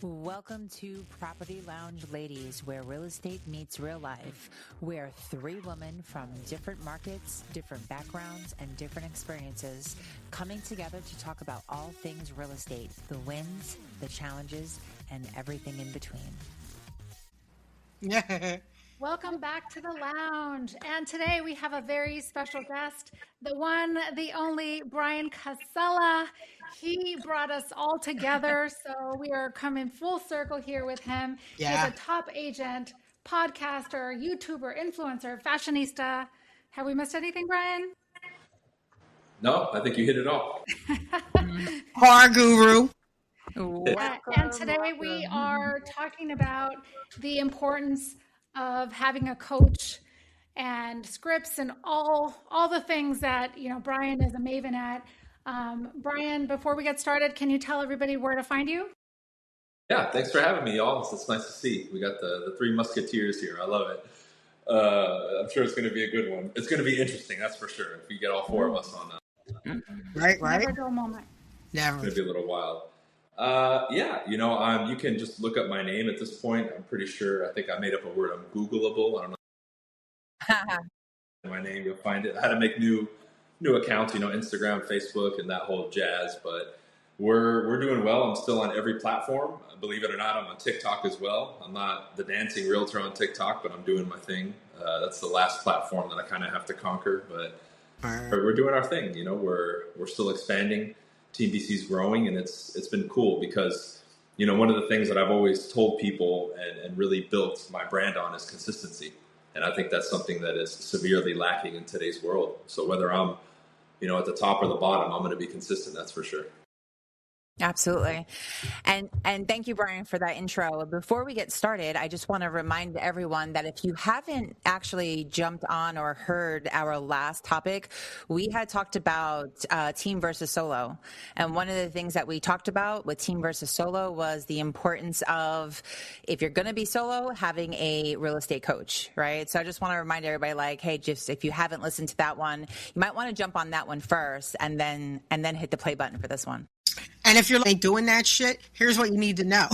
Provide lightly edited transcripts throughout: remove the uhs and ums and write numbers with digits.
Welcome to Property Lounge Ladies, where real estate meets real life. We're three women from different markets, different backgrounds, and different experiences coming together to talk about all things real estate, the wins, the challenges, and everything in between. Welcome back to the lounge. And today we have a very special guest, the one, the only Bryan Casella. He brought us all together. So we are coming full circle here with him. Yeah. He's a top agent, podcaster, YouTuber, influencer, fashionista. Have we missed anything, Bryan? No, I think you hit it all. Car guru. And today we are talking about the importance of having a coach and scripts and all the things that, Bryan is a maven at. Bryan, before we get started, can you tell everybody where to find you? Yeah, thanks for having me, y'all. It's nice to see. We got the three musketeers here. I love it. I'm sure it's going to be a good one. It's going to be interesting, that's for sure. If we get all four of us on Right. Never a dull moment. Never. It's going to be a little wild. You can just look up my name at this point. I'm pretty sure. I think I made up a word. I'm Googleable. I don't know. My name, you'll find it. I had to make new accounts, Instagram, Facebook, and that whole jazz. But we're doing well. I'm still on every platform. Believe it or not, I'm on TikTok as well. I'm not the dancing realtor on TikTok, but I'm doing my thing. That's the last platform that I kind of have to conquer. But we're doing our thing. We're still expanding. Team BC is growing, and it's been cool because, one of the things that I've always told people and really built my brand on is consistency. And I think that's something that is severely lacking in today's world. So whether I'm, at the top or the bottom, I'm going to be consistent. That's for sure. Absolutely. And thank you, Bryan, for that intro. Before we get started, I just want to remind everyone that if you haven't actually jumped on or heard our last topic, we had talked about team versus solo. And one of the things that we talked about with team versus solo was the importance of, if you're going to be solo, having a real estate coach, right? So I just want to remind everybody, hey, just if you haven't listened to that one, you might want to jump on that one first and then hit the play button for this one. And if you're doing that shit, here's what you need to know.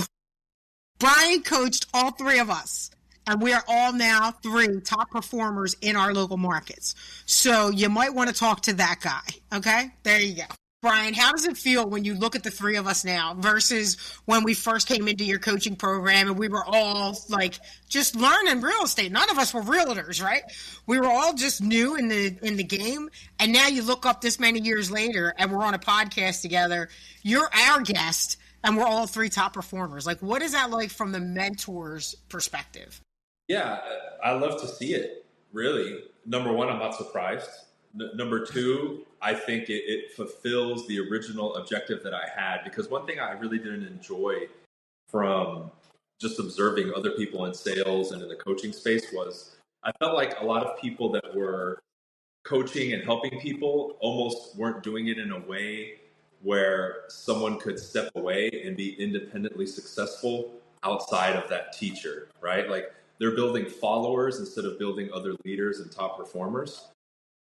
Bryan coached all three of us, and we are all now three top performers in our local markets. So you might want to talk to that guy. Okay? There you go. Bryan, how does it feel when you look at the three of us now versus when we first came into your coaching program and we were all just learning real estate? None of us were realtors, right? We were all just new in the game. And now you look up this many years later and we're on a podcast together. You're our guest and we're all three top performers. What is that like from the mentor's perspective? Yeah, I love to see it, really. Number one, I'm not surprised. Number two, I think it fulfills the original objective that I had, because one thing I really didn't enjoy from just observing other people in sales and in the coaching space was I felt like a lot of people that were coaching and helping people almost weren't doing it in a way where someone could step away and be independently successful outside of that teacher, right? They're building followers instead of building other leaders and top performers.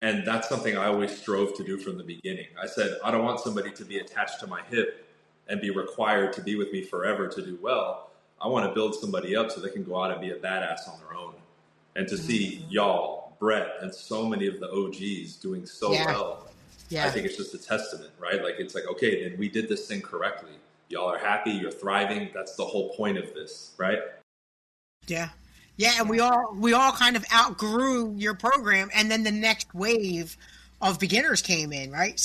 And that's something I always strove to do from the beginning. I said, I don't want somebody to be attached to my hip and be required to be with me forever to do well. I want to build somebody up so they can go out and be a badass on their own. And to see y'all, Brett, and so many of the OGs doing so well, I think it's just a testament, right? Okay, then we did this thing correctly. Y'all are happy, you're thriving. That's the whole point of this, right? Yeah. Yeah, and we all kind of outgrew your program, and then the next wave of beginners came in, right?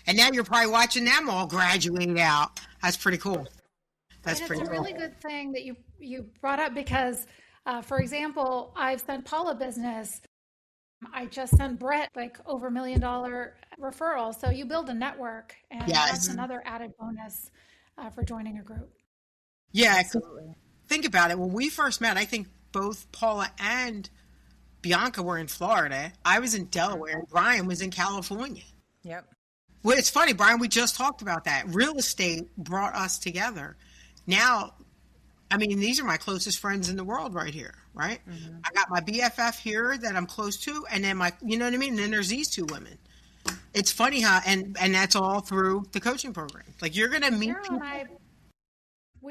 And now you're probably watching them all graduate out. That's pretty cool. It's a really good thing that you brought up because, for example, I've sent Paula business. I just sent Brett over $1 million referral. So you build a network, and that's another added bonus for joining a group. Yeah, absolutely. Think about it. When we first met, I think both Paula and Bianca were in Florida. I was in Delaware, and Bryan was in California. Yep. Well, it's funny, Bryan, we just talked about that. Real estate brought us together. Now, these are my closest friends in the world right here, right? Mm-hmm. I got my BFF here that I'm close to, and then you know what I mean? And then there's these two women. It's funny how, and that's all through the coaching program. You're going to meet people.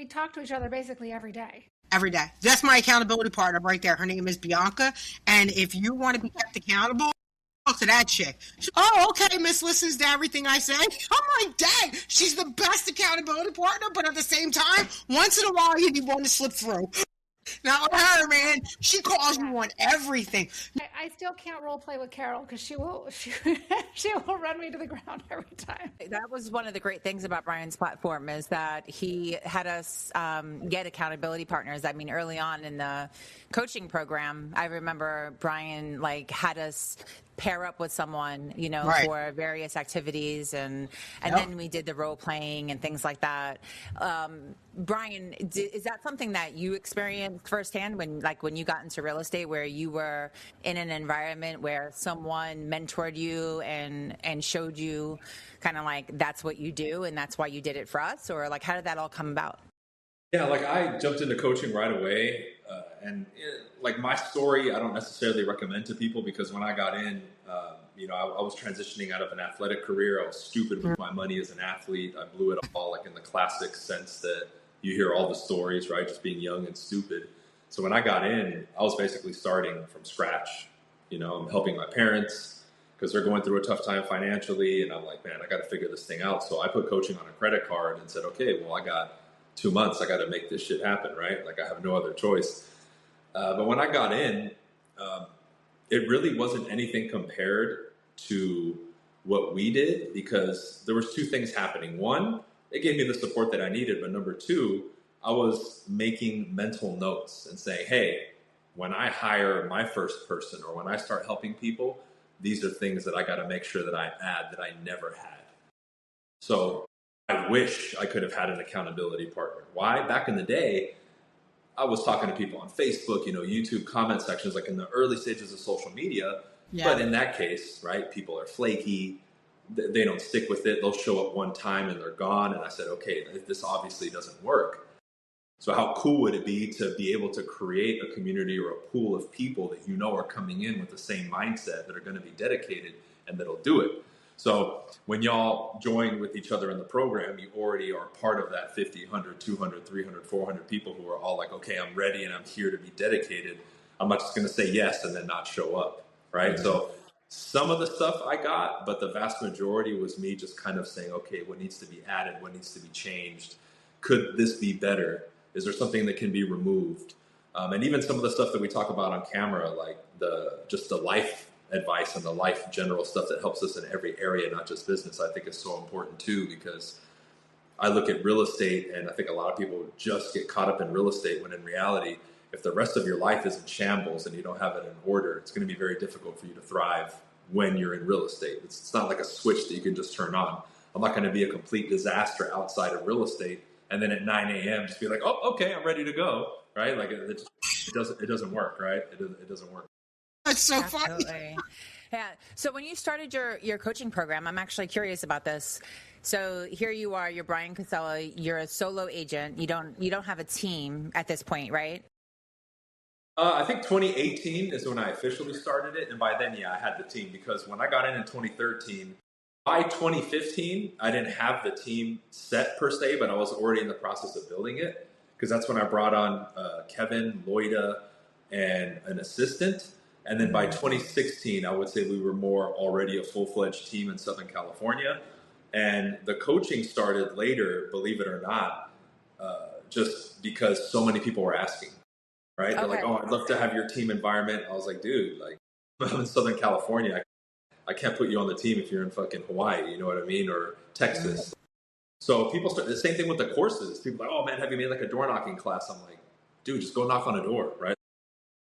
we talk to each other basically every day. Every day. That's my accountability partner right there. Her name is Bianca. And if you want to be kept accountable, talk to that chick. Oh, okay, Miss listens to everything I say. I'm like, dang, she's the best accountability partner, but at the same time, once in a while, you need one to slip through. Not her, man. She calls you on everything. I still can't role play with Carol because she will run me to the ground every time. That was one of the great things about Bryan's platform is that he had us get accountability partners. I mean, early on in the coaching program, I remember Bryan had us pair up with someone, Right. for various activities, and Yep. then we did the role playing and things like that. Bryan, is that something that you experienced firsthand when you got into real estate, where you were in an environment where someone mentored you and showed you kind of that's what you do and that's why you did it for us, or how did that all come about? Yeah, I jumped into coaching right away. And my story, I don't necessarily recommend to people because when I got in, I was transitioning out of an athletic career. I was stupid with my money as an athlete. I blew it all, in the classic sense that you hear all the stories, right? Just being young and stupid. So when I got in, I was basically starting from scratch. I'm helping my parents because they're going through a tough time financially. And I'm like, man, I got to figure this thing out. So I put coaching on a credit card and said, okay, well, I got 2 months. I got to make this shit happen, right? I have no other choice. But when I got in, it really wasn't anything compared to what we did because there was 2 things happening. One, it gave me the support that I needed. But number 2, I was making mental notes and saying, hey, when I hire my first person or when I start helping people, these are things that I got to make sure that I add that I never had. So I wish I could have had an accountability partner. Why? Back in the day, I was talking to people on Facebook, YouTube comment sections, in the early stages of social media. Yeah. But in that case, right, people are flaky. They don't stick with it. They'll show up one time and they're gone. And I said, okay, this obviously doesn't work. So how cool would it be to be able to create a community or a pool of people that are coming in with the same mindset that are going to be dedicated and that'll do it? So when y'all join with each other in the program, you already are part of that 50, 100, 200, 300, 400 people who are all like, okay, I'm ready and I'm here to be dedicated. I'm not just going to say yes and then not show up, right? Mm-hmm. So some of the stuff I got, but the vast majority was me just kind of saying, okay, what needs to be added? What needs to be changed? Could this be better? Is there something that can be removed? And even some of the stuff that we talk about on camera, the life advice and the life general stuff that helps us in every area, not just business, I think is so important too, because I look at real estate and I think a lot of people just get caught up in real estate when in reality, if the rest of your life is in shambles and you don't have it in order, it's going to be very difficult for you to thrive when you're in real estate. It's not like a switch that you can just turn on. I'm not going to be a complete disaster outside of real estate and then at 9 a.m. just be like, oh, okay, I'm ready to go, right? It doesn't work, right? It doesn't work. That's so Absolutely. funny. Yeah. So when you started your coaching program, I'm actually curious about this. So here you are, you're Bryan Casella, you're a solo agent. You don't have a team at this point, right? I think 2018 is when I officially started it. And by then, I had the team because when I got in 2013, by 2015, I didn't have the team set per se, but I was already in the process of building it because that's when I brought on Kevin, Loida, and an assistant. And then by 2016, I would say we were more already a full-fledged team in Southern California. And the coaching started later, believe it or not, just because so many people were asking, right? They're like, oh, I'd love to have your team environment. I was like, dude, I'm in Southern California. I can't put you on the team if you're in fucking Hawaii, you know what I mean? Or Texas. So people start, the same thing with the courses. People are like, oh man, have you made a door knocking class? I'm like, dude, just go knock on a door, right?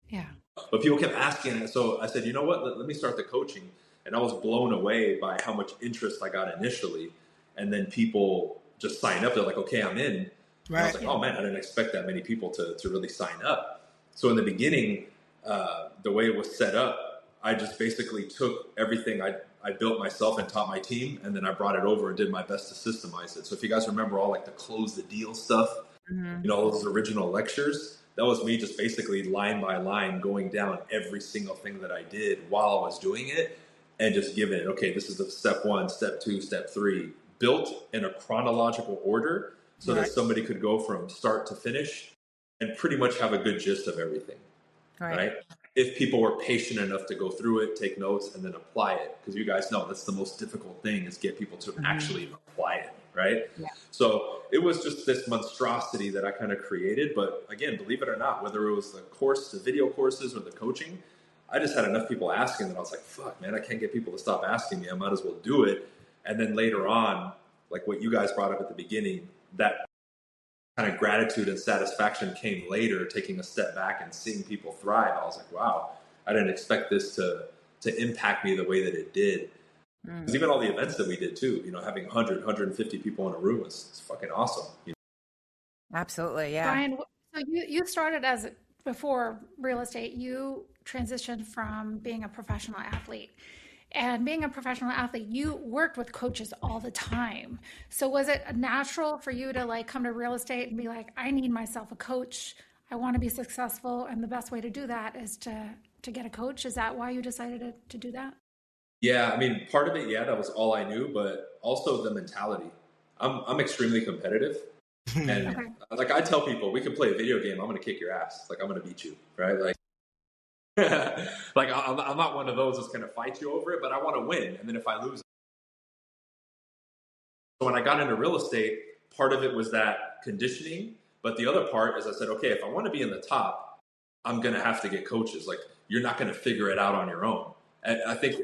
Yeah. But people kept asking. So I said, you know what? Let me start the coaching. And I was blown away by how much interest I got initially. And then people just sign up. They're like, okay, I'm in. Right. And I was like, oh man, I didn't expect that many people to really sign up. So in the beginning, the way it was set up, I just basically took everything I built myself and taught my team. And then I brought it over and did my best to systemize it. So if you guys remember all the close the deal stuff, all those original lectures, that was me just basically line by line going down every single thing that I did while I was doing it and just giving it, okay, this is the step 1, step 2, step 3, built in a chronological order so that somebody could go from start to finish and pretty much have a good gist of everything, right? If people were patient enough to go through it, take notes, and then apply it. Because you guys know that's the most difficult thing, is get people to actually apply it, right? Yeah. So it was just this monstrosity that I kind of created. But again, believe it or not, whether it was the course, the video courses, or the coaching, I just had enough people asking that I was like, fuck, man, I can't get people to stop asking me. I might as well do it. And then later on, like what you guys brought up at the beginning, that kind of gratitude and satisfaction came later, taking a step back and seeing people thrive. I was like, wow, I didn't expect this to impact me the way that it did. Because even all the events that we did too, you know, having 100, 150 people in a room is fucking awesome. You know? Absolutely, yeah. Bryan, so you started before real estate, you transitioned from being a professional athlete. And being a professional athlete, you worked with coaches all the time. So was it natural for you to like come to real estate and be like, I need myself a coach. I want to be successful. And the best way to do that is to get a coach. Is that why you decided to do that? Yeah, I mean, part of it, yeah, that was all I knew, but also the mentality. I'm extremely competitive. And like I tell people, we can play a video game. I'm going to kick your ass. Like I'm going to beat you, right? Like, like I'm not one of those that's going to fight you over it, but I want to win. And then if I lose. So when I got into real estate, part of it was that conditioning. But the other part is I said, okay, if I want to be in the top, I'm going to have to get coaches. Like you're not going to figure it out on your own. And I think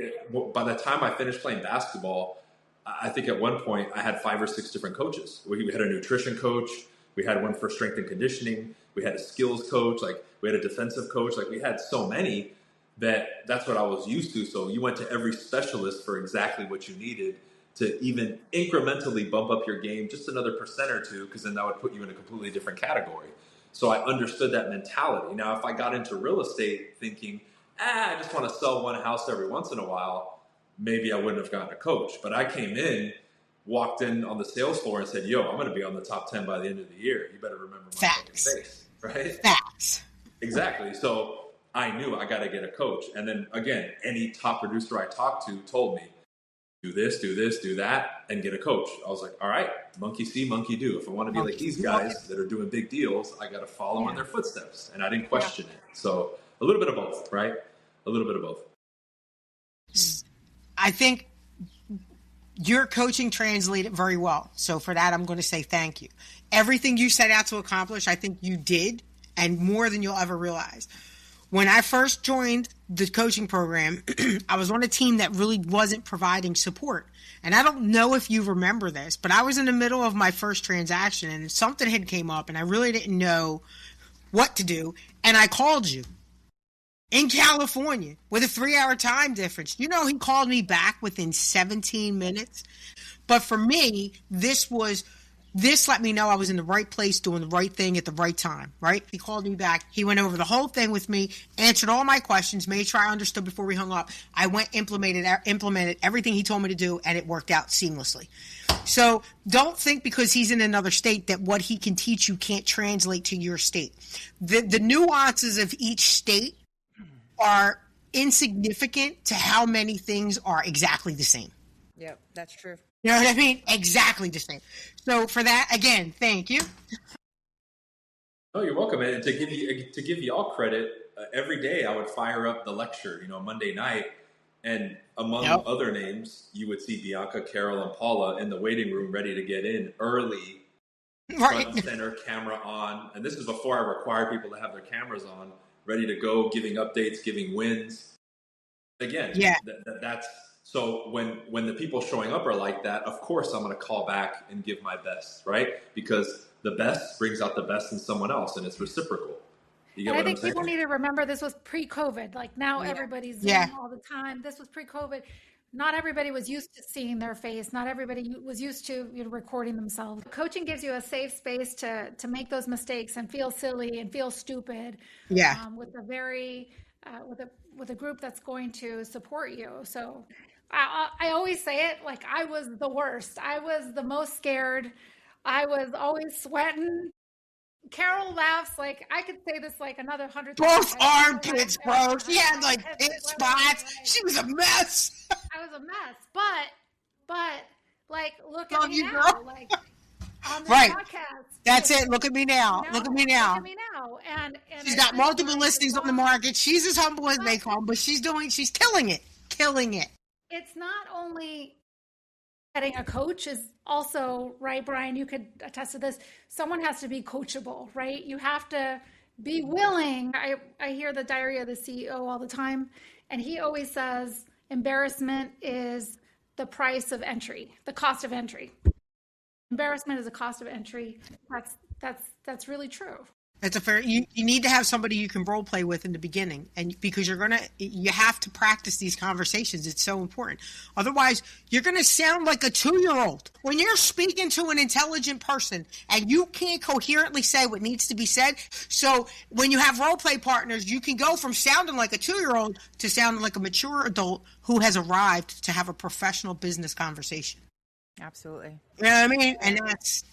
by the time I finished playing basketball, I think at one point I had 5 or 6 different coaches. We had a nutrition coach. We had one for strength and conditioning. We had a skills coach. Like we had a defensive coach. Like we had so many that's what I was used to. So you went to every specialist for exactly what you needed to even incrementally bump up your game just another percent or two, because then that would put you in a completely different category. So I understood that mentality. Now, if I got into real estate thinking, I just want to sell one house every once in a while, maybe I wouldn't have gotten a coach. But I came in, walked in on the sales floor and said, yo, I'm going to be on the top 10 by the end of the year. You better remember my face, right? Facts. Exactly. So I knew I got to get a coach. And then again, any top producer I talked to told me, do this, do that, and get a coach. I was like, all right, monkey see, monkey do. If I want to be like these guys that are doing big deals, I got to follow in their footsteps. And I didn't question it. So a little bit of both, right? A little bit of both. I think your coaching translated very well. So for that, I'm going to say thank you. Everything you set out to accomplish, I think you did, and more than you'll ever realize. When I first joined the coaching program, I was on a team that really wasn't providing support. And I don't know if you remember this, but I was in the middle of my first transaction and something had came up and I really didn't know what to do. And I called you in California with a 3-hour time difference. You know, he called me back within 17 minutes. But for me, this let me know I was in the right place doing the right thing at the right time, right? He called me back. He went over the whole thing with me, answered all my questions, made sure I understood before we hung up. I went, implemented everything he told me to do, and it worked out seamlessly. So don't think because he's in another state that what he can teach you can't translate to your state. The nuances of each state are insignificant to how many things are exactly the same. Yep, that's true. You know what I mean? Exactly the same. So for that, again, thank you. Oh, you're welcome. And to give you all credit, every day I would fire up the lecture, Monday night, and among other names, you would see Bianca, Carol, and Paula in the waiting room ready to get in early, front and center, camera on. And this is before I required people to have their cameras on, ready to go, giving updates, giving wins. Again, that's... So when the people showing up are like that, of course I'm going to call back and give my best, right? Because the best brings out the best in someone else, and it's reciprocal. You get what I'm saying? I think people need to remember this was pre-COVID. Like now everybody's Zoom all the time. This was pre-COVID. Not everybody was used to seeing their face. Not everybody was used to recording themselves. Coaching gives you a safe space to make those mistakes and feel silly and feel stupid. Yeah. With a very with a group that's going to support you. So. I always say it like I was the worst. I was the most scared. I was always sweating. Carol laughs like I could say this like another 100 times. Both armpits, bro. She had like pit spots. She was a mess. I was a mess, but like look at me now. Like on this Right. podcast. That's it. Look at me now. You know, Look at me now. Look at me now. And She's I got feel multiple like listings on the market. She's as humble as they come, but she's killing it. Killing it. It's not only getting a coach is also, right, Bryan, you could attest to this. Someone has to be coachable, right? You have to be willing. I hear the diary of the CEO all the time, and he always says embarrassment is the price of entry, the cost of entry. Embarrassment is a cost of entry. That's really true. It's a fair. You need to have somebody you can role play with in the beginning, and because you have to practice these conversations. It's so important. Otherwise, you're gonna sound like a 2-year-old when you're speaking to an intelligent person, and you can't coherently say what needs to be said. So when you have role play partners, you can go from sounding like a 2-year-old to sounding like a mature adult who has arrived to have a professional business conversation. Absolutely. You know what I mean? And it's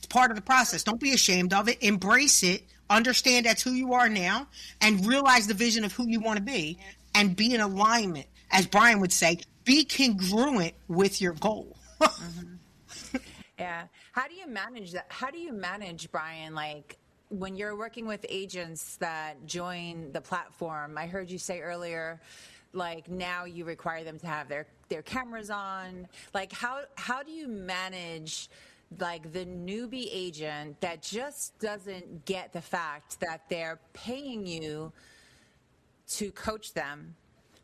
part of the process. Don't be ashamed of it. Embrace it. Understand that's who you are now, and realize the vision of who you want to be, and be in alignment. As Bryan would say, be congruent with your goal. Mm-hmm. Yeah. How do you manage that? How do you manage, Bryan, like when you're working with agents that join the platform? I heard you say earlier, like now you require them to have their cameras on. Like how do you manage like the newbie agent that just doesn't get the fact that they're paying you to coach them,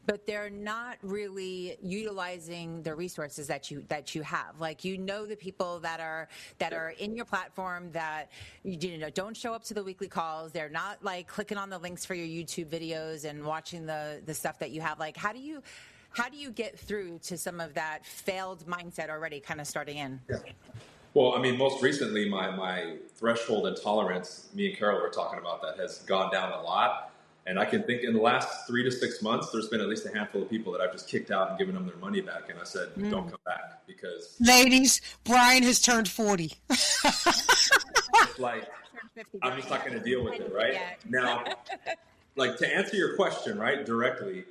but they're not really utilizing the resources that you have? Like, the people that are in your platform that don't show up to the weekly calls. They're not like clicking on the links for your YouTube videos and watching the stuff that you have. Like, how do you get through to some of that failed mindset already kind of starting in? Yeah. Well, I mean, most recently, my threshold and tolerance, me and Carol were talking about that, has gone down a lot. And I can think in the last 3 to 6 months, there's been at least a handful of people that I've just kicked out and given them their money back. And I said, don't come back, because... Ladies, Bryan has turned 40. Like, I'm just not going to deal with it, right? Now, like, to answer your question, right, directly,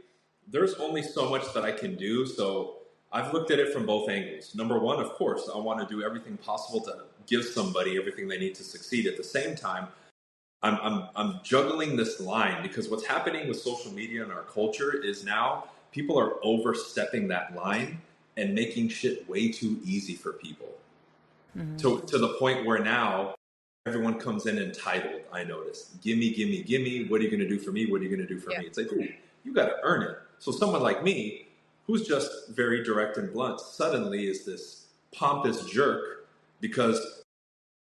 there's only so much that I can do. So I've looked at it from both angles. Number one, of course, I want to do everything possible to give somebody everything they need to succeed. At the same time, I'm juggling this line, because what's happening with social media and our culture is now people are overstepping that line and making shit way too easy for people. Mm-hmm. To the point where now everyone comes in entitled, I notice. Gimme, gimme, gimme. What are you going to do for me? What are you going to do for me? It's like, dude, you got to earn it. So someone like me, who's just very direct and blunt, suddenly is this pompous jerk because,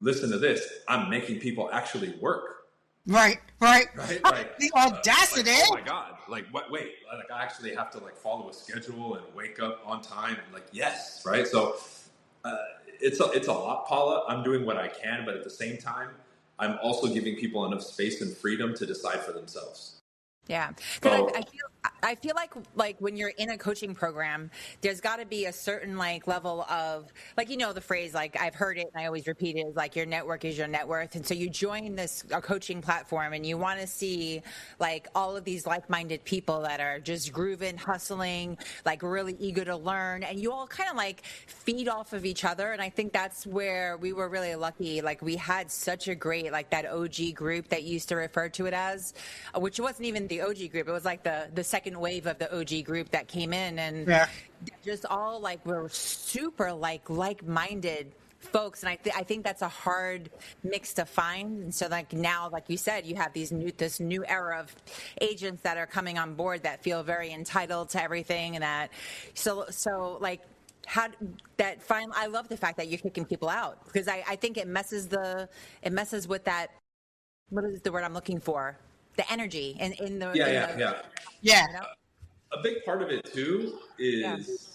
listen to this, I'm making people actually work. Right. Like, the audacity. Like, oh my God. Like, what? Wait, like I actually have to like follow a schedule and wake up on time. And like, yes, right? So it's a lot, Paula. I'm doing what I can, but at the same time, I'm also giving people enough space and freedom to decide for themselves. Yeah, because I feel like when you're in a coaching program, there's got to be a certain like level of like, the phrase, like I've heard it and I always repeat it, is like your network is your net worth. And so you join a coaching platform and you want to see like all of these like-minded people that are just grooving, hustling, like really eager to learn, and you all kind of like feed off of each other. And I think that's where we were really lucky. Like we had such a great like that OG group that you used to refer to it as, which wasn't even the OG group. It was like the second wave of the OG group that came in, and just all like were super like-minded folks. And I think that's a hard mix to find. And so like now, like you said, you have this new era of agents that are coming on board that feel very entitled to everything, and that so like I love the fact that you're kicking people out, because I think it messes with that. What is the word I'm looking for? The energy in the A big part of it too is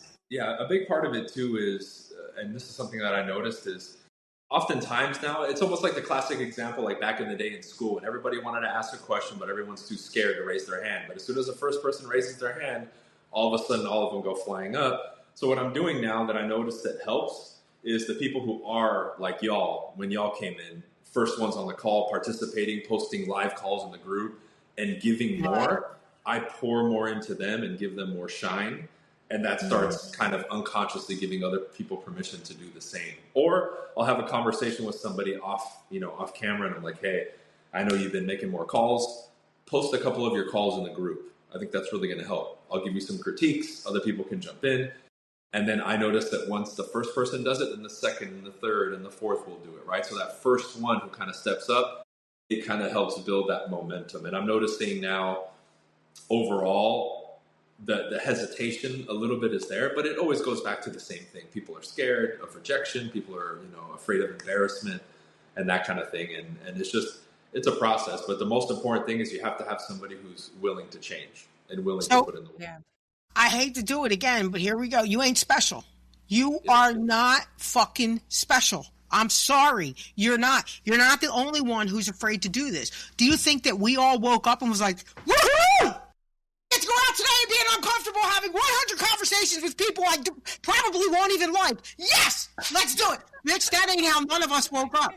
and this is something that I noticed, is oftentimes now it's almost like the classic example, like back in the day in school, and everybody wanted to ask a question, but everyone's too scared to raise their hand. But as soon as the first person raises their hand, all of a sudden all of them go flying up. So what I'm doing now that I noticed that helps is the people who are like y'all, when y'all came in, first ones on the call, participating, posting live calls in the group, and giving more. I pour more into them and give them more shine. And that starts kind of unconsciously giving other people permission to do the same. Or I'll have a conversation with somebody off camera, and I'm like, hey, I know you've been making more calls. Post a couple of your calls in the group. I think that's really going to help. I'll give you some critiques. Other people can jump in. And then I notice that once the first person does it, then the second and the third and the fourth will do it, right? So that first one who kind of steps up, it kind of helps build that momentum. And I'm noticing now overall, the hesitation a little bit is there, but it always goes back to the same thing. People are scared of rejection. People are, afraid of embarrassment and that kind of thing. And it's a process. But the most important thing is you have to have somebody who's willing to change and willing to put in the work. Yeah. I hate to do it again, but here we go. You ain't special. You are not fucking special. I'm sorry. You're not. You're not the only one who's afraid to do this. Do you think that we all woke up and was like, woohoo! Let's go out today and being uncomfortable, having 100 conversations with people I probably won't even like. Yes, let's do it. Mitch, that ain't how none of us woke up.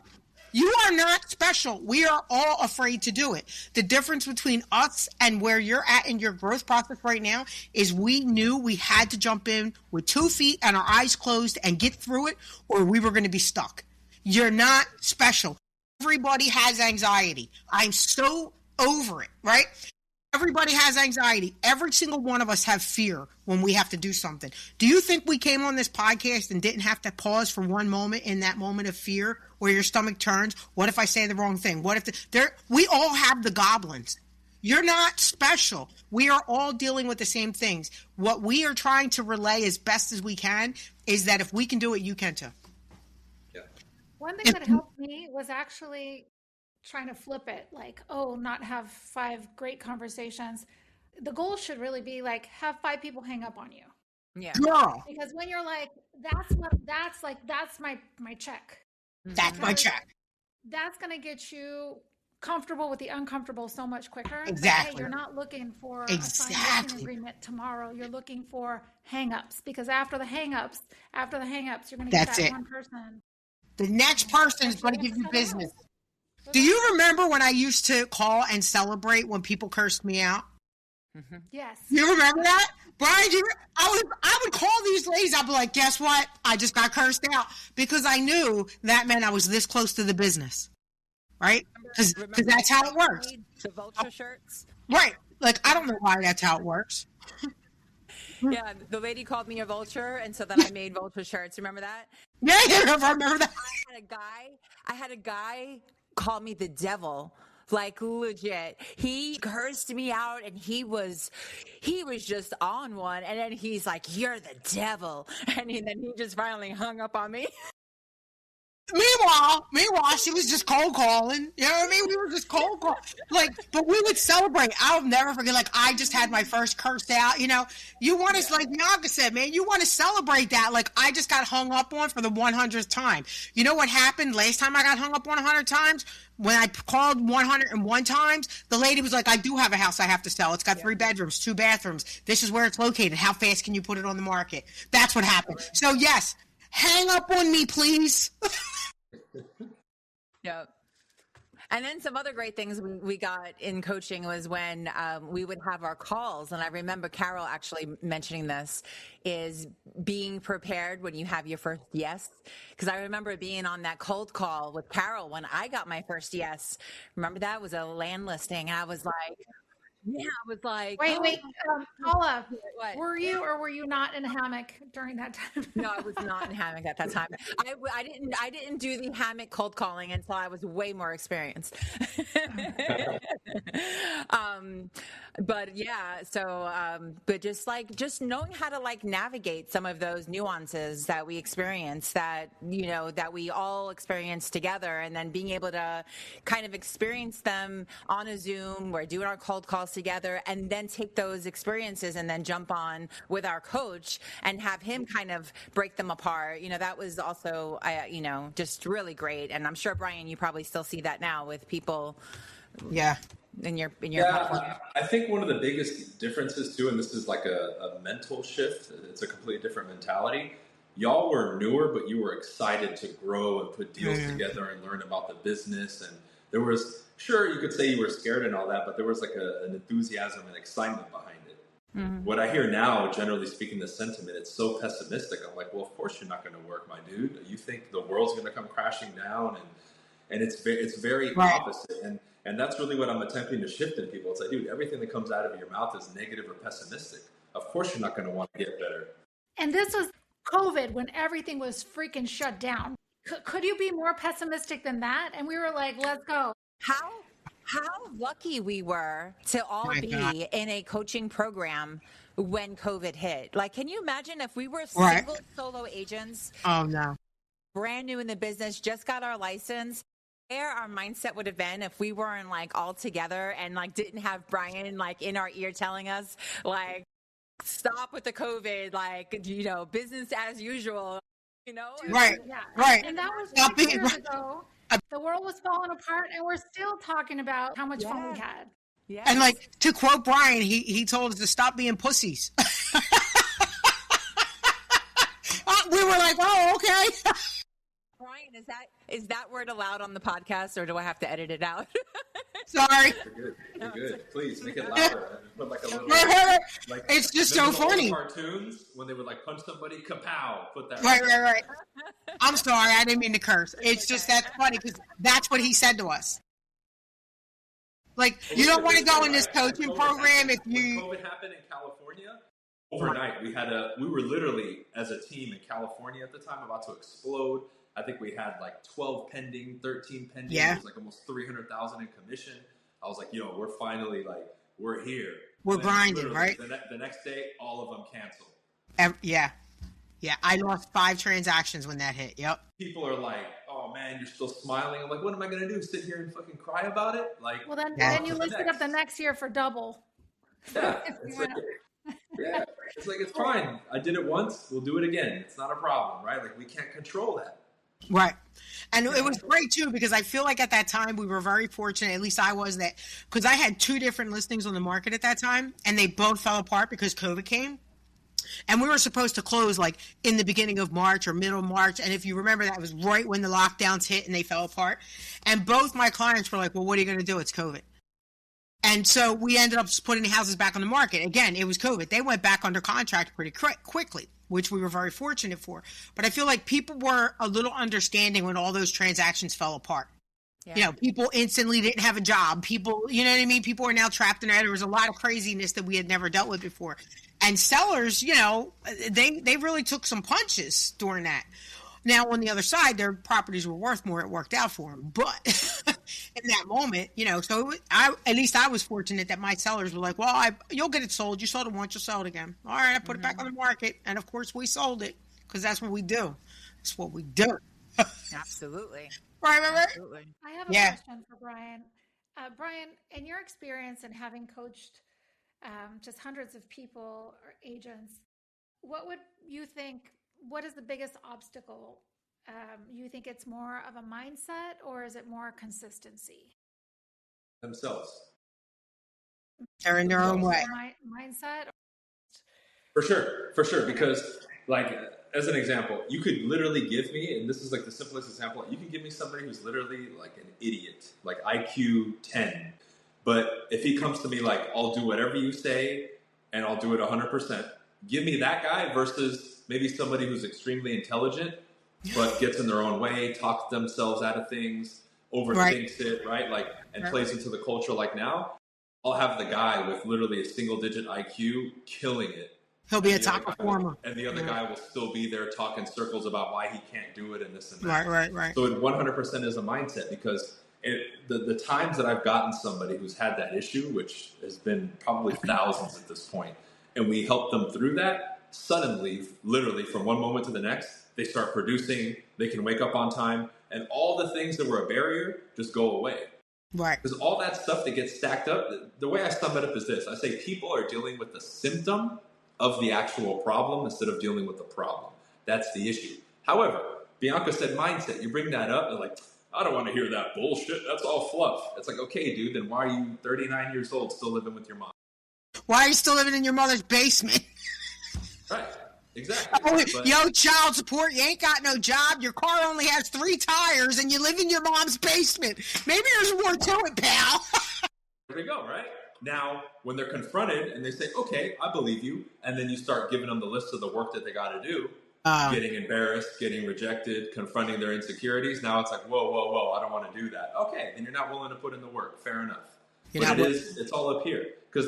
You are not special. We are all afraid to do it. The difference between us and where you're at in your growth process right now is we knew we had to jump in with 2 feet and our eyes closed and get through it, or we were going to be stuck. You're not special. Everybody has anxiety. I'm so over it, right? Everybody has anxiety. Every single one of us have fear when we have to do something. Do you think we came on this podcast and didn't have to pause for one moment in that moment of fear where your stomach turns? What if I say the wrong thing? What if we all have the goblins. You're not special. We are all dealing with the same things. What we are trying to relay as best as we can is that if we can do it, you can too. Yeah. One thing that helped me was actually trying to flip it, like, not have 5 great conversations. The goal should really be like, have 5 people hang up on you. Yeah. Girl. Because when you're like, that's my check. That's my check. That's going to get you comfortable with the uncomfortable so much quicker. Exactly. Hey, you're not looking for a signed working agreement tomorrow. You're looking for hang-ups, because after the hang-ups, you're going to get that one person. The next person is going to give you business. Do you remember when I used to call and celebrate when people cursed me out? Mm-hmm. Yes. You remember that? Brian, I would call these ladies. I'd be like, guess what? I just got cursed out, because I knew that meant I was this close to the business. Right? Because that's how it works. The vulture shirts? Right. Like, I don't know why that's how it works. Yeah, the lady called me a vulture, and so then I made vulture shirts. Remember that? Yeah, I remember that. I had a guy call me the devil. Like, legit. He cursed me out, and he was just on one, and then he's like, "You're the devil," and then he just finally hung up on me. Meanwhile, she was just cold calling. You know what I mean? We were just cold calling. But we would celebrate. I'll never forget, I just had my first curse out. You want to, like Bianca said, man, you want to celebrate that. Like, I just got hung up on for the 100th time. You know what happened last time I got hung up on 100 times? When I called 101 times, the lady was like, I do have a house I have to sell. It's got 3 bedrooms, 2 bathrooms. This is where it's located. How fast can you put it on the market? That's what happened. So, yes, hang up on me, please. Yep. And then some other great things we got in coaching was when we would have our calls. And I remember Carol actually mentioning this, is being prepared when you have your first yes. Because I remember being on that cold call with Carol when I got my first yes. Remember that? It was a land listing. And I was like, wait, Paula, what? Were you or were you not in a hammock during that time? No, I was not in a hammock at that time. I didn't do the hammock cold calling until I was way more experienced. But yeah, so but just knowing how to navigate some of those nuances that we experience, that that we all experience together, and then being able to kind of experience them on a Zoom or doing our cold calls together, and then take those experiences and then jump on with our coach and have him kind of break them apart. That was also just really great. And I'm sure, Brian, you probably still see that now with people. Yeah. In your platform. I think one of the biggest differences too, and this is like a mental shift, it's a completely different mentality. Y'all were newer, but you were excited to grow and put deals together and learn about the business. And there was, sure, you could say you were scared and all that, but there was an enthusiasm and excitement behind it. What I hear now, generally speaking, the sentiment, it's so pessimistic. I'm like, well, of course you're not going to work, my dude. You think the world's going to come crashing down, and it's very opposite. And that's really what I'm attempting to shift in people. It's like, dude, everything that comes out of your mouth is negative or pessimistic. Of course you're not going to want to get better. And this was COVID when everything was freaking shut down. Could you be more pessimistic than that? And we were like, let's go. How lucky we were to all be in a coaching program when COVID hit. Like, can you imagine if we were single solo agents? Oh, no. Brand new in the business, just got our license. Where our mindset would have been if we weren't like all together and like didn't have Bryan like in our ear telling us like, stop with the COVID, like, you know, business as usual, you know? Right. And that was 2 years ago. The world was falling apart, and we're still talking about how much fun we had. Yes. And like, to quote Bryan, he told us to stop being pussies. We were like, oh, okay. Bryan, is that word allowed on the podcast, or do I have to edit it out? Sorry. You're good. Please make it louder. Put like a little. Like, it's just so funny. Cartoons when they would like punch somebody, kapow. Put that. Right. I'm sorry, I didn't mean to curse. It's just that's funny because that's what he said to us. Like, you don't want to go in this coaching program if you. When COVID happened in California, overnight we were literally as a team in California at the time about to explode. I think we had like 12 pending, 13 pending. Yeah. It was like almost 300,000 in commission. I was like, yo, we're finally like, we're here. We're grinding, right? The next day, all of them canceled. Yeah. I lost 5 transactions when that hit. Yep. People are like, oh man, you're still smiling. I'm like, what am I going to do? Sit here and fucking cry about it? Like, well, then you list it up the next year for double. Yeah. It's like, it's fine. I did it once. We'll do it again. It's not a problem, right? Like, we can't control that. Right. And it was great too, because I feel like at that time we were very fortunate, at least I was, that because I had 2 different listings on the market at that time and they both fell apart because COVID came. And we were supposed to close like in the beginning of March or middle of March. And if you remember, that was right when the lockdowns hit and they fell apart. And both my clients were like, well, what are you going to do? It's COVID. And so we ended up putting the houses back on the market. Again, it was COVID. They went back under contract pretty quickly, which we were very fortunate for. But I feel like people were a little understanding when all those transactions fell apart. Yeah. You know, people instantly didn't have a job. People, you know what I mean? People are now trapped in there. There was a lot of craziness that we had never dealt with before. And sellers, you know, they really took some punches during that. Now, on the other side, their properties were worth more. It worked out for them. But in that moment, you know, so at least I was fortunate that my sellers were like, well, you'll get it sold. You sold it once, you'll sell it again. All right, I put it back on the market. And, of course, we sold it because that's what we do. That's what we do. Absolutely. Right. Absolutely. I have a question for Bryan. Bryan, in your experience and having coached just hundreds of people or agents, what would you think? What is the biggest obstacle? You think it's more of a mindset, or is it more consistency? Themselves. They're in their own way. Mindset? For sure. Because, like, as an example, you could literally give me, and this is like the simplest example, you can give me somebody who's literally like an idiot, like IQ 10. But if he comes to me like, I'll do whatever you say, and I'll do it 100%, give me that guy versus maybe somebody who's extremely intelligent, but gets in their own way, talks themselves out of things, overthinks it, right? Like, and plays into the culture. Like now, I'll have the guy with literally a single-digit IQ killing it. He'll be a top performer. And the other guy will still be there talking circles about why he can't do it and this and that. Right. So it 100% is a mindset, because the times that I've gotten somebody who's had that issue, which has been probably thousands at this point, and we help them through that, suddenly, literally from one moment to the next, they start producing, they can wake up on time, and all the things that were a barrier just go away. Right. Because all that stuff that gets stacked up, the way I sum it up is this. I say people are dealing with the symptom of the actual problem instead of dealing with the problem. That's the issue. However, Bianca said mindset. You bring that up, they're like, I don't want to hear that bullshit. That's all fluff. It's like, okay, dude, then why are you 39 years old still living with your mom? Why are you still living in your mother's basement? Right. Exactly. Yo, child support, you ain't got no job, your car only has 3 tires, and you live in your mom's basement. Maybe there's more to it, pal. There we go, right? Now, when they're confronted and they say, okay, I believe you, and then you start giving them the list of the work that they got to do, getting embarrassed, getting rejected, confronting their insecurities. Now it's like, whoa, I don't want to do that. Okay, then you're not willing to put in the work. Fair enough. But it's all up here. Because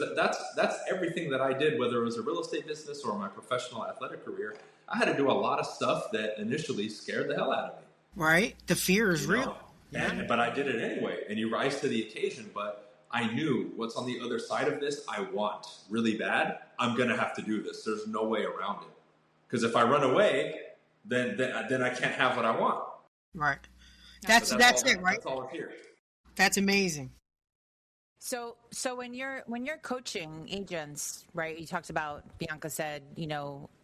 that's everything that I did, whether it was a real estate business or my professional athletic career. I had to do a lot of stuff that initially scared the hell out of me. Right? The fear is real. But I did it anyway, and you rise to the occasion. But I knew what's on the other side of this I want really bad. I'm going to have to do this. There's no way around it. Because if I run away, then I can't have what I want. Right. That's it, right? That's all up here. That's amazing. So when you're coaching agents, right? You talked about, Bianca said,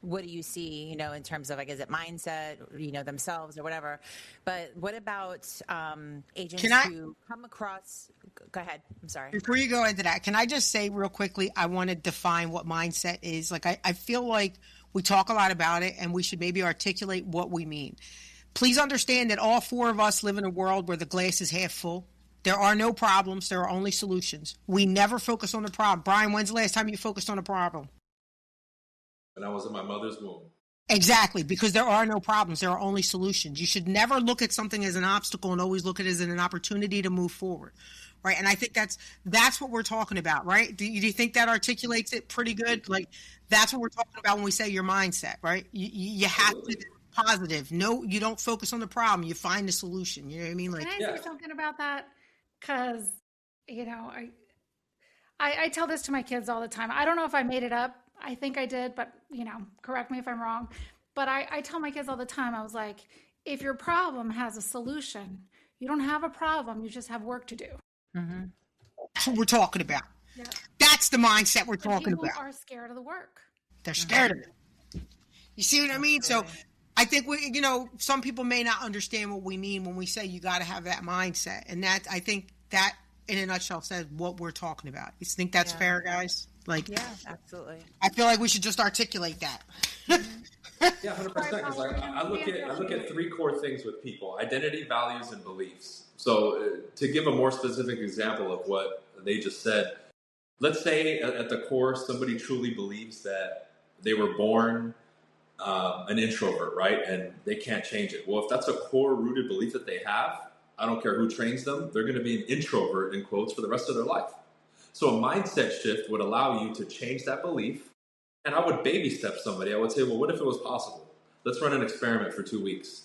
what do you see, in terms of, is it mindset, themselves or whatever. But what about agents who come across? Go ahead. I'm sorry. Before you go into that, can I just say real quickly? I want to define what mindset is. I feel like we talk a lot about it, and we should maybe articulate what we mean. Please understand that all four of us live in a world where the glass is half full. There are no problems. There are only solutions. We never focus on the problem. Bryan, when's the last time you focused on a problem? When I was in my mother's womb. Exactly, because there are no problems. There are only solutions. You should never look at something as an obstacle and always look at it as an opportunity to move forward, right? And I think that's what we're talking about, right? Do you think that articulates it pretty good? That's what we're talking about when we say your mindset, right? You have to be positive. No, you don't focus on the problem. You find the solution. You know what I mean? Can I say something about that? Because, I tell this to my kids all the time. I don't know if I made it up. I think I did, but, correct me if I'm wrong. But I tell my kids all the time, I was like, if your problem has a solution, you don't have a problem. You just have work to do. Mm-hmm. That's what we're talking about. Yeah. That's the mindset we're talking about. People are scared of the work. They're scared of it. You see what I mean? So I think some people may not understand what we mean when we say you got to have that mindset. And I think that in a nutshell says what we're talking about. You think that's fair, guys? Yeah, absolutely. I feel like we should just articulate that. Yeah, 100%. Because I look at three core things with people: identity, values, and beliefs. So to give a more specific example of what they just said, let's say at the core, somebody truly believes that they were born an introvert, right? And they can't change it. Well, if that's a core rooted belief that they have, I don't care who trains them, they're going to be an introvert, in quotes, for the rest of their life. So a mindset shift would allow you to change that belief. And I would baby step somebody. I would say, well, what if it was possible? Let's run an experiment for 2 weeks,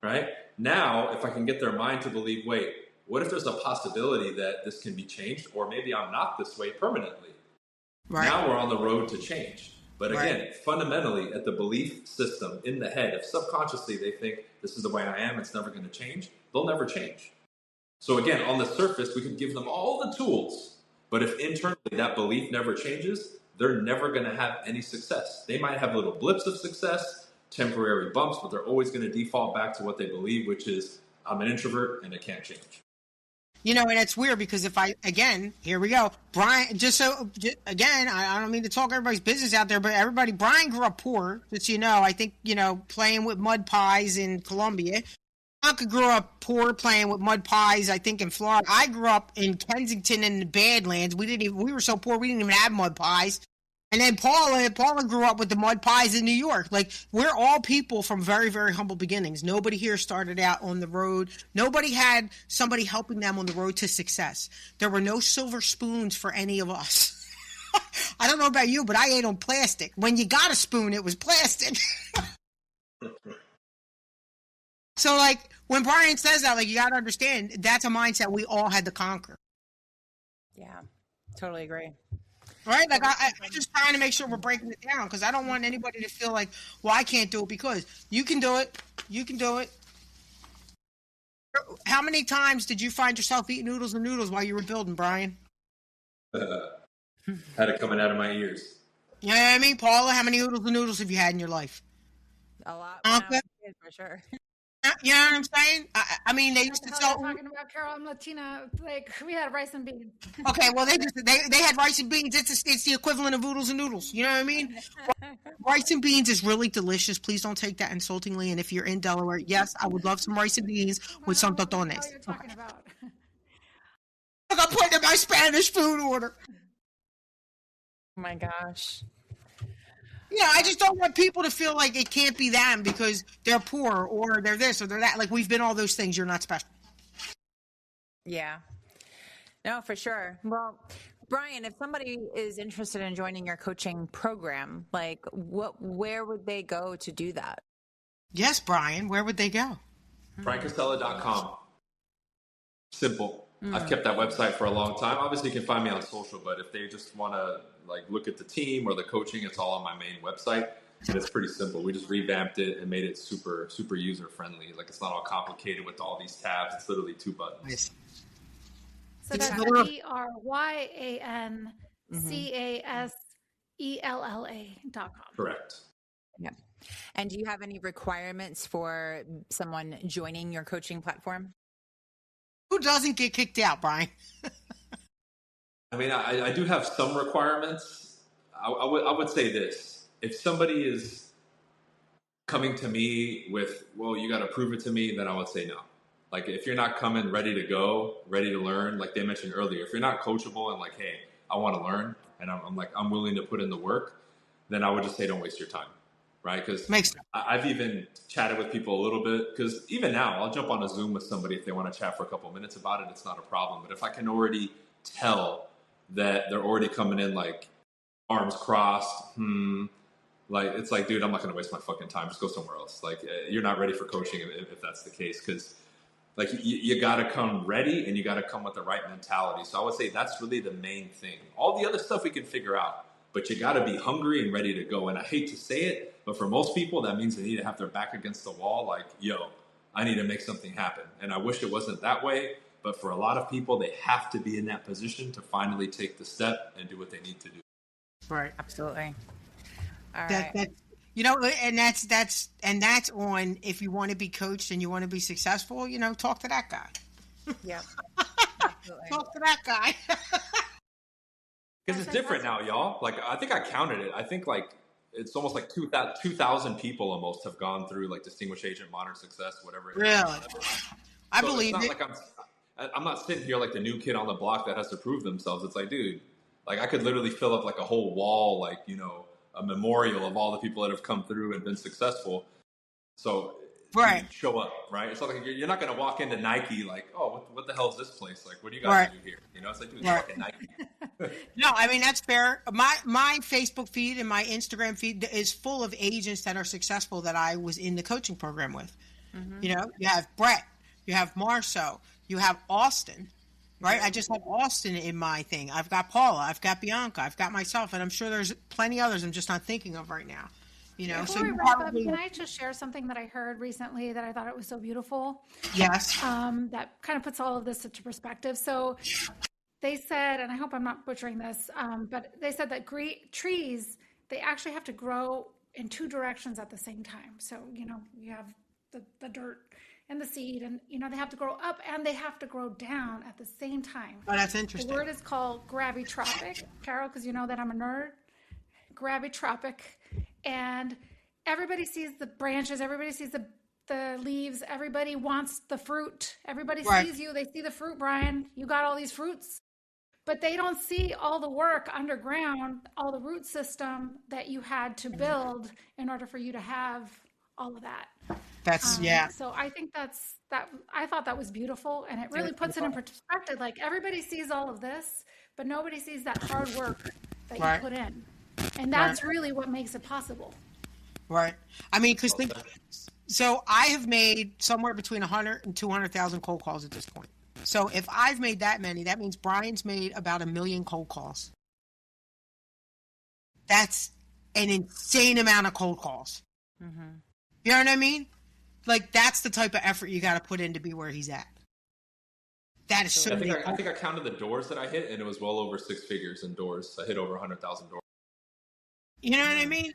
right? Now, if I can get their mind to believe, wait, what if there's a possibility that this can be changed? Or maybe I'm not this way permanently. Right. Now we're on the road to change. But again, fundamentally, at the belief system in the head, if subconsciously they think this is the way I am, it's never going to change, they'll never change. So again, on the surface, we can give them all the tools. But if internally that belief never changes, they're never going to have any success. They might have little blips of success, temporary bumps, but they're always going to default back to what they believe, which is I'm an introvert and it can't change. And it's weird because here we go. Bryan, I don't mean to talk everybody's business out there, but Bryan grew up poor, just so you know. I think, playing with mud pies in Colombia. Bianca grew up poor playing with mud pies, I think, in Florida. I grew up in Kensington in the Badlands. We were so poor, we didn't even have mud pies. And then Paula grew up with the mud pies in New York. We're all people from very, very humble beginnings. Nobody here started out on the road. Nobody had somebody helping them on the road to success. There were no silver spoons for any of us. I don't know about you, but I ate on plastic. When you got a spoon, it was plastic. So, when Bryan says that, you got to understand, that's a mindset we all had to conquer. Yeah, totally agree. Right? I'm just trying to make sure we're breaking it down because I don't want anybody to feel like, well, I can't do it, because you can do it. You can do it. How many times did you find yourself eating noodles and noodles while you were building, Bryan? Had it coming out of my ears. You know what I mean? Paula, how many noodles have you had in your life? A lot. When I was a kid, for sure. You know what I'm saying? I mean, they used to sell. Talking about Carol, I'm Latina. We had rice and beans. Okay, well, they had rice and beans. It's the equivalent of oodles and noodles. You know what I mean? Rice and beans is really delicious. Please don't take that insultingly. And if you're in Delaware, yes, I would love some rice and beans with some totones. You're talking about. I'm putting in my Spanish food order. Oh my gosh. Yeah, I just don't want people to feel like it can't be them because they're poor or they're this or they're that. Like, we've been all those things. You're not special. Yeah. No, for sure. Well, Bryan, if somebody is interested in joining your coaching program, like where would they go to do that? Yes, Bryan. Where would they go? BryanCasella.com. Simple. I've kept that website for a long time. Obviously, you can find me on social, but if they just want to like look at the team or the coaching, it's all on my main website. And it's pretty simple. We just revamped it and made it super, super user friendly. Like, it's not all complicated with all these tabs. It's literally 2 buttons. Nice. So that's BryanCasella.com. Correct. Yeah. And do you have any requirements for someone joining your coaching platform? Who doesn't get kicked out, Bryan? I mean, I do have some requirements. I would say this. If somebody is coming to me with, well, you got to prove it to me, then I would say no. Like, if you're not coming ready to go, ready to learn, like they mentioned earlier, if you're not coachable and like, hey, I want to learn and I'm willing to put in the work, then I would just say don't waste your time, right? Because I've even chatted with people a little bit, because even now I'll jump on a Zoom with somebody if they want to chat for a couple of minutes about it. It's not a problem. But if I can already tell that they're already coming in like arms crossed, like, it's like, dude, I'm not going to waste my fucking time. Just go somewhere else. Like, you're not ready for coaching if that's the case. Because, like, you got to come ready and you got to come with the right mentality. So I would say that's really the main thing. All the other stuff we can figure out. But you got to be hungry and ready to go. And I hate to say it, but for most people, that means they need to have their back against the wall. Like, yo, I need to make something happen. And I wish it wasn't that way. But for a lot of people, they have to be in that position to finally take the step and do what they need to do. Right. Absolutely. All right. That, you know, and that's on, if you want to be coached and you want to be successful, you know, talk to that guy. Yep. Absolutely. Talk to that guy. Because it's different now, y'all. Like, I think I counted it. I think like it's almost like 2,000 people almost have gone through like Distinguished Agent, Modern Success, whatever. Really? I believe it. Like I'm not sitting here like the new kid on the block that has to prove themselves. It's like, dude, like I could literally fill up like a whole wall, like, you know, a memorial of all the people that have come through and been successful. So right, show up, right? It's not like you're not going to walk into Nike like, oh, what the hell is this place? Like, what do you guys do here? You know, it's like, dude, it's fucking Nike. No, I mean, that's fair. My Facebook feed and my Instagram feed is full of agents that are successful that I was in the coaching program with. Mm-hmm. You know, you have Brett, you have Marceau, you have Austin. Right, I just have Austin in my thing. I've got Paula, I've got Bianca, I've got myself, and I'm sure there's plenty others I'm just not thinking of right now. You know, before we wrap up, can I just share something that I heard recently that I thought it was so beautiful? Yes. That kind of puts all of this into perspective. So they said, and I hope I'm not butchering this, but they said that trees, they actually have to grow in 2 directions at the same time. So, you know, you have the dirt and the seed, and, you know, they have to grow up and they have to grow down at the same time. Oh, that's interesting. The word is called gravitropic, Carol, because you know that I'm a nerd. Gravitropic. And everybody sees the branches, everybody sees the leaves, everybody wants the fruit. Everybody sees you, they see the fruit, Bryan. You got all these fruits. But they don't see all the work underground, all the root system that you had to build in order for you to have all of that. That's So I think I thought that was beautiful, and it really puts it in perspective. Like, everybody sees all of this, but nobody sees that hard work that you put in, and that's really what makes it possible. Right. I mean, because so I have made somewhere between 100 and 200,000 cold calls at this point. So if I've made that many, that means Bryan's made about 1 million cold calls. That's an insane amount of cold calls. Mm-hmm. You know what I mean? Like, that's the type of effort you got to put in to be where he's at. That is so. I think I counted the doors that I hit, and it was well over 6 figures in doors. I hit over 100,000 doors. You know what I mean?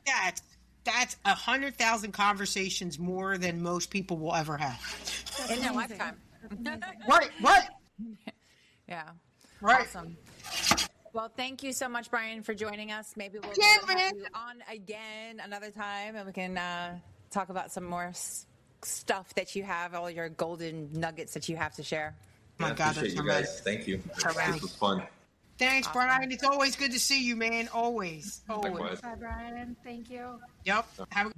That's 100,000 conversations more than most people will ever have in their lifetime. Right. Yeah. Right. Awesome. Well, thank you so much, Bryan, for joining us. Maybe we'll have you on again another time, and we can talk about some more stuff that you have, all your golden nuggets that you have to share. My God, appreciate you guys. Thank you. This was fun. Thanks, Awesome. Brian. It's always good to see you, man. Always. Likewise. Bye, Brian. Thank you. Yep. Have a